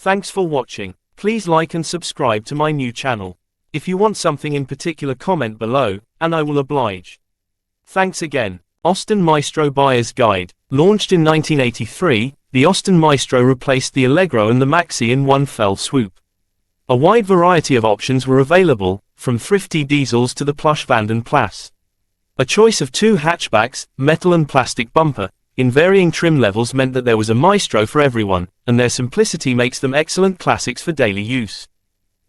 Thanks for watching. Please like and subscribe to my new channel. If you want something in particular, comment below, and I will oblige. Thanks again. Austin Maestro Buyer's Guide. Launched in 1983, the Austin Maestro replaced the Allegro and the Maxi in one fell swoop. A wide variety of options were available, from thrifty diesels to the plush Vanden Plas. A choice of two hatchbacks, metal and plastic bumper, in varying trim levels meant that there was a Maestro for everyone, and their simplicity makes them excellent classics for daily use.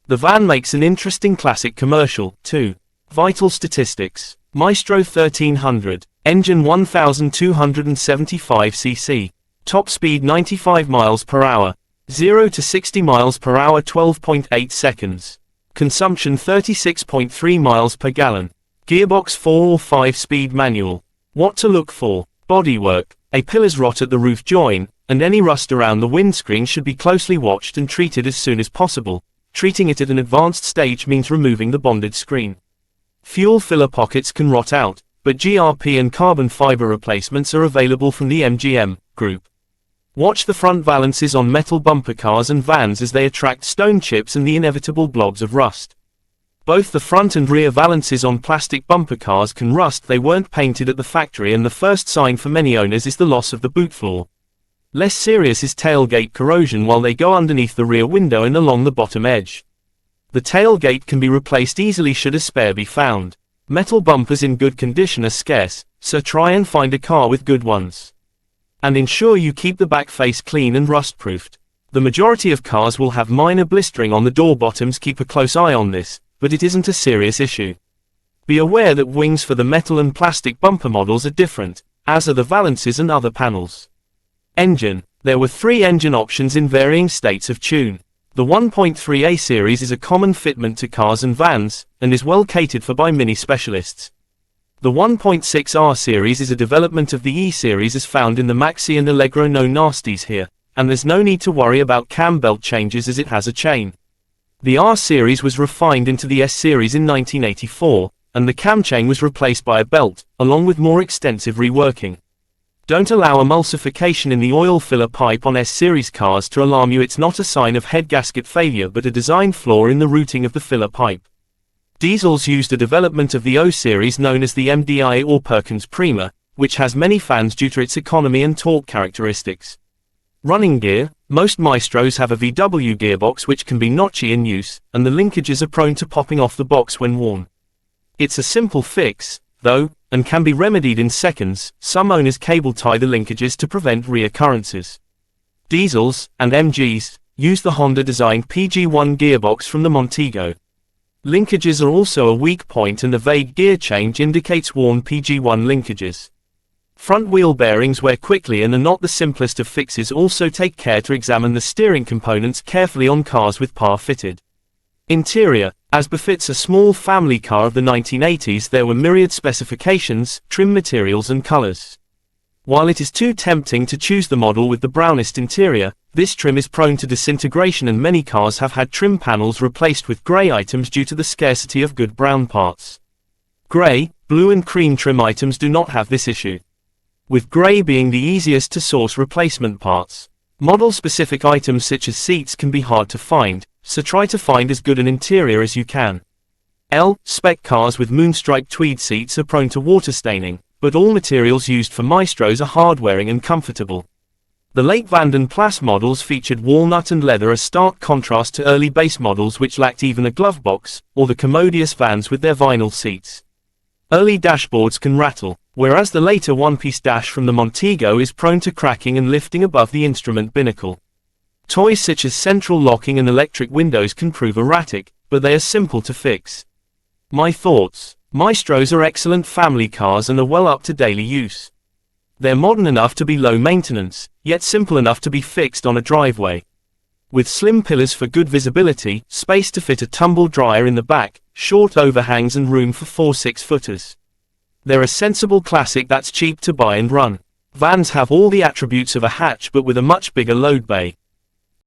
The van makes an interesting classic commercial, too. Vital statistics. Maestro 1300, engine 1275 cc, top speed 95 miles per hour, 0 to 60 miles per hour 12.8 seconds, consumption 36.3 miles per gallon, gearbox 4 or 5 speed manual. What to look for? Bodywork. A pillar's rot at the roof join, and any rust around the windscreen should be closely watched and treated as soon as possible. Treating it at an advanced stage means removing the bonded screen. Fuel filler pockets can rot out, but GRP and carbon fiber replacements are available from the MGM Group. Watch the front valances on metal bumper cars and vans as they attract stone chips and the inevitable blobs of rust. Both the front and rear valances on plastic bumper cars can rust. They weren't painted at the factory, and the first sign for many owners is the loss of the boot floor. Less serious is tailgate corrosion while they go underneath the rear window and along the bottom edge. The tailgate can be replaced easily should a spare be found. Metal bumpers in good condition are scarce, so try and find a car with good ones. And ensure you keep the back face clean and rust-proofed. The majority of cars will have minor blistering on the door bottoms. Keep a close eye on this, but it isn't a serious issue. Be aware that wings for the metal and plastic bumper models are different, as are the valances and other panels. Engine. There were 3 engine options in varying states of tune. The 1.3A series is a common fitment to cars and vans, and is well catered for by mini specialists. The 1.6R series is a development of the E series as found in the Maxi and Allegro. No nasties here, and there's no need to worry about cam belt changes as it has a chain. The R series was refined into the S series in 1984, and the cam chain was replaced by a belt, along with more extensive reworking. Don't allow emulsification in the oil filler pipe on S-series cars to alarm you. It's not a sign of head gasket failure but a design flaw in the routing of the filler pipe. Diesels used a development of the O series known as the MDI or Perkins Prima, which has many fans due to its economy and torque characteristics. Running gear. Most Maestros have a VW gearbox which can be notchy in use, and the linkages are prone to popping off the box when worn. It's a simple fix, though, and can be remedied in seconds. Some owners cable tie the linkages to prevent reoccurrences. Diesels and MGs use the Honda-designed PG1 gearbox from the Montego. Linkages are also a weak point, and a vague gear change indicates worn PG1 linkages. Front wheel bearings wear quickly and are not the simplest of fixes. Also take care to examine the steering components carefully on cars with PAR fitted. Interior. As befits a small family car of the 1980s, there were myriad specifications, trim materials and colors. While it is too tempting to choose the model with the brownest interior, this trim is prone to disintegration, and many cars have had trim panels replaced with grey items due to the scarcity of good brown parts. Grey, blue and cream trim items do not have this issue, with grey being the easiest to source replacement parts. Model-specific items such as seats can be hard to find, so try to find as good an interior as you can. Spec cars with moonstripe tweed seats are prone to water staining, but all materials used for Maestros are hard-wearing and comfortable. The late Vanden Plas models featured walnut and leather, a stark contrast to early base models which lacked even a glove box, or the commodious vans with their vinyl seats. Early dashboards can rattle, whereas the later one-piece dash from the Montego is prone to cracking and lifting above the instrument binnacle. Toys such as central locking and electric windows can prove erratic, but they are simple to fix. My thoughts. Maestros are excellent family cars and are well up to daily use. They're modern enough to be low maintenance, yet simple enough to be fixed on a driveway. With slim pillars for good visibility, space to fit a tumble dryer in the back, short overhangs and room for 4 6-footers. They're a sensible classic that's cheap to buy and run. Vans have all the attributes of a hatch but with a much bigger load bay.